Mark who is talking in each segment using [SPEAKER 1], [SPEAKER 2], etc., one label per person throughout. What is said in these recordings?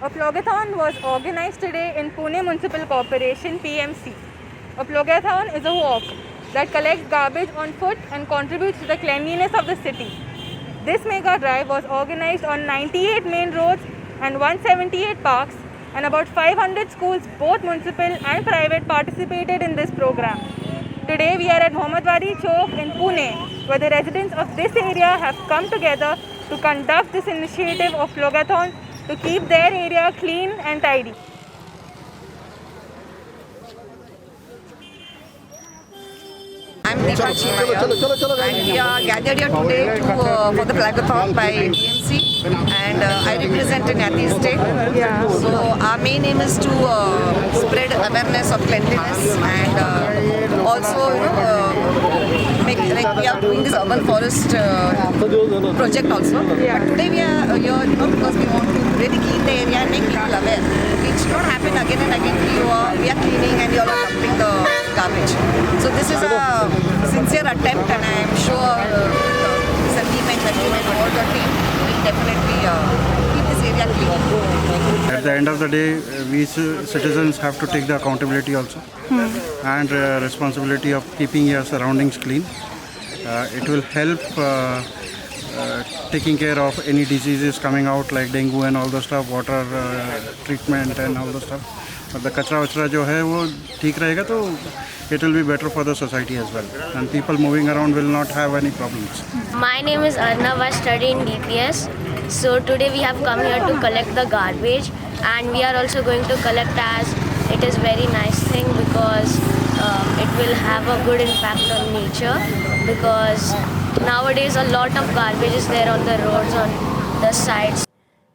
[SPEAKER 1] A plogathon was organized today in Pune Municipal Corporation (PMC). A plogathon is a walk that collects garbage on foot and contributes to the cleanliness of the city. This mega drive was organized on 98 main roads and 178 parks, and about 500 schools, both municipal and private, participated in this program. Today we are at Mohammadwadi Chowk in Pune, where the residents of this area have come together to conduct this initiative of plogathon to keep their area clean and tidy.
[SPEAKER 2] I'm Deepa Chimaya, and we are gathered here today for the plogathon by BMC, and I represent Nati State. So our main aim is to spread awareness of cleanliness, and also make, like, we are doing this urban forest project also. But today we are here because we want to really clean the area and make people aware. It should not happen again and again. We are cleaning and you all are dumping the garbage. So this is a sincere attempt, and I am sure Sandeep and Nadeem and all the team will definitely keep this area clean.
[SPEAKER 3] At the end of the day, we citizens have to take the accountability also and responsibility of keeping your surroundings clean. It will help taking care of any diseases coming out like dengue and all the stuff, water treatment and all the stuff. But the कचरा वचरा जो है वो ठीक रहेगा तो it will be better for the society as well, and people moving around will not have any problems.
[SPEAKER 4] My name is Arnav. I study in DPS. So today we have come here to collect the garbage, and we are also going to collect, as it is very nice thing because it will have a good impact on nature, because nowadays a lot of garbage is there on the roads, on the sides.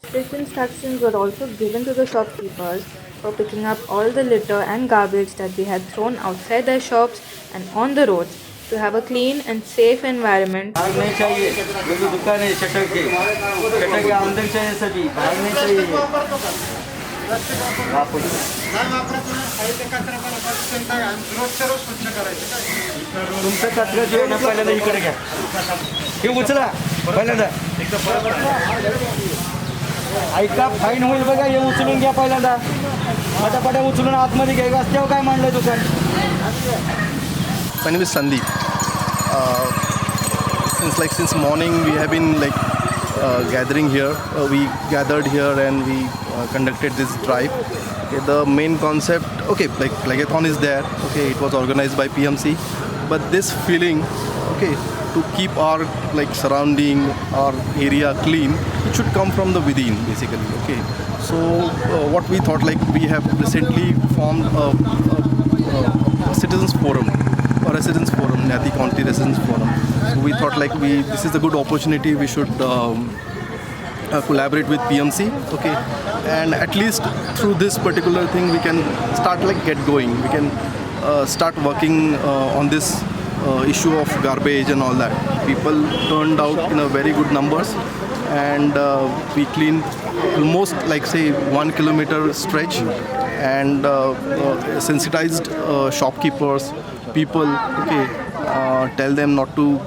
[SPEAKER 1] Strict instructions were also given to the shopkeepers for picking up all the litter and garbage that they had thrown outside their shops and on the roads to have a clean and safe environment.
[SPEAKER 5] नहीं चाहिए, ये जो दुकान है shutter के अंदर चाहिए सभी, बाहर नहीं चाहिए। तुमचा कचरा जो आहे ना पहिल्यांदा इकडे घ्या, हे उचला पहिल्यांदा, ऐका फाईन होईल बघा, हे उचलून घ्या पहिल्यांदा, पटापटा उचलून आतमध्ये घ्या, रस्त्यावर काय मांडलं दुकान.
[SPEAKER 6] My name is Sandeep. Since morning we have been gathering here. We gathered here and we conducted this drive. Okay, the main concept, okay, like plogathon is there. Okay, it was organized by PMC, but this feeling, okay, to keep our surrounding, our area clean, it should come from the within basically. Okay, so what we thought, we have recently formed a citizens forum, or residents forum, Nati County Residents Forum. So we thought this is a good opportunity. We should collaborate with PMC, okay, and at least through this particular thing we can start get going. We can start working on this issue of garbage and all that. People turned out in a very good numbers, and we cleaned almost say 1 kilometer stretch, and sensitized shopkeepers, people, okay, tell them not to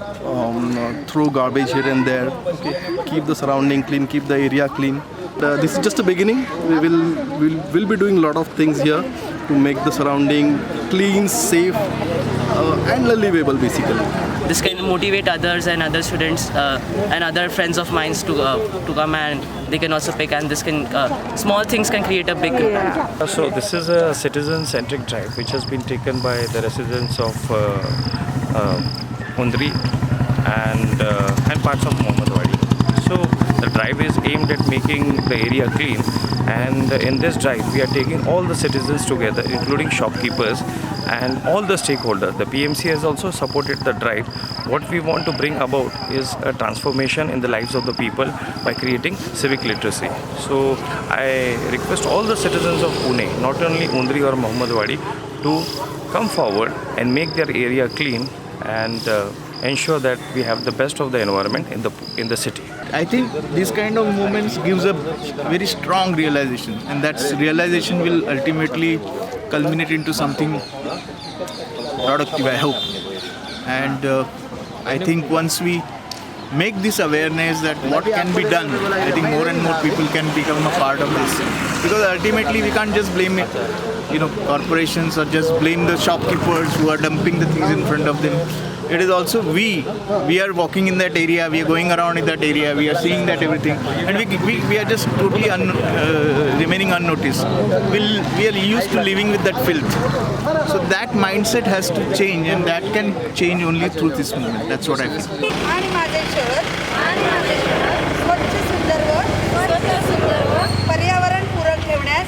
[SPEAKER 6] throw garbage here and there, okay, keep the surrounding clean, keep the area clean. This is just the beginning. We'll be doing a lot of things here to make the surrounding clean, safe, and livable basically.
[SPEAKER 7] This can motivate others and other students and other friends of mine to come, and they can also pick, and this can small things can create a big impact.
[SPEAKER 8] So this is a citizen-centric drive which has been taken by the residents of Undri and parts of Mohammadwadi. So the drive is aimed at making the area clean, and in this drive we are taking all the citizens together, including shopkeepers and all the stakeholders. The PMC has also supported the drive. What we want to bring about is a transformation in the lives of the people by creating civic literacy. So I request all the citizens of Pune, not only Undri or Mohammadwadi, to come forward and make their area clean and ensure that we have the best of the environment in the city.
[SPEAKER 9] I think this kind of movements gives a very strong realization, and that realization will ultimately culminate into something productive, I hope. And I think once we make this awareness that what can be done. I think more and more people can become a part of this, because ultimately we can't just blame it, corporations, or just blame the shopkeepers who are dumping the things in front of them. It is also we are walking in that area, we are going around in that area, we are seeing that everything, and we are just totally remaining unnoticed. We are used to living with that filth. So that mindset has to change, and that can change only through this movement. That's what I feel.
[SPEAKER 2] आणि माझे शहर स्वच्छ सुंदर व पर्यावरणपूरक ठेवण्यास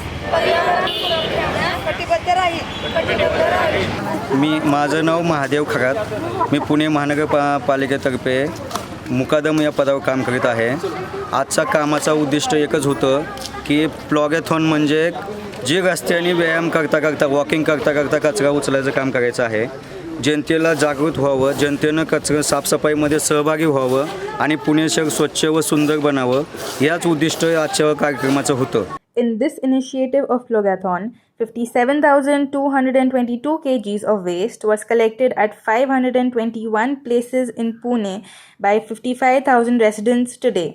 [SPEAKER 2] कटिबद्ध राहील.
[SPEAKER 5] माझं नाव महादेव खरात. मी पुणे महानगरपालिकेतर्फे मुकादम या पदावर काम करीत आहे. आजचा कामाचा उद्दिष्ट एकच होतं की प्लॉगॅथॉन म्हणजे जे रस्त्याने व्यायाम करता करता वॉकिंग करता करता कचरा उचलायचं काम करायचं आहे. जनतेला जागृत व्हावं, जनतेनं कचरा साफसफाईमध्ये सहभागी व्हावं आणि पुणे शहर स्वच्छ व सुंदर बनावं, याच उद्दिष्ट आजच्या कार्यक्रमाचं होतं.
[SPEAKER 1] In this initiative of Plogathon, 57,222 kgs of waste was collected at 521 places in Pune by 55,000 residents today.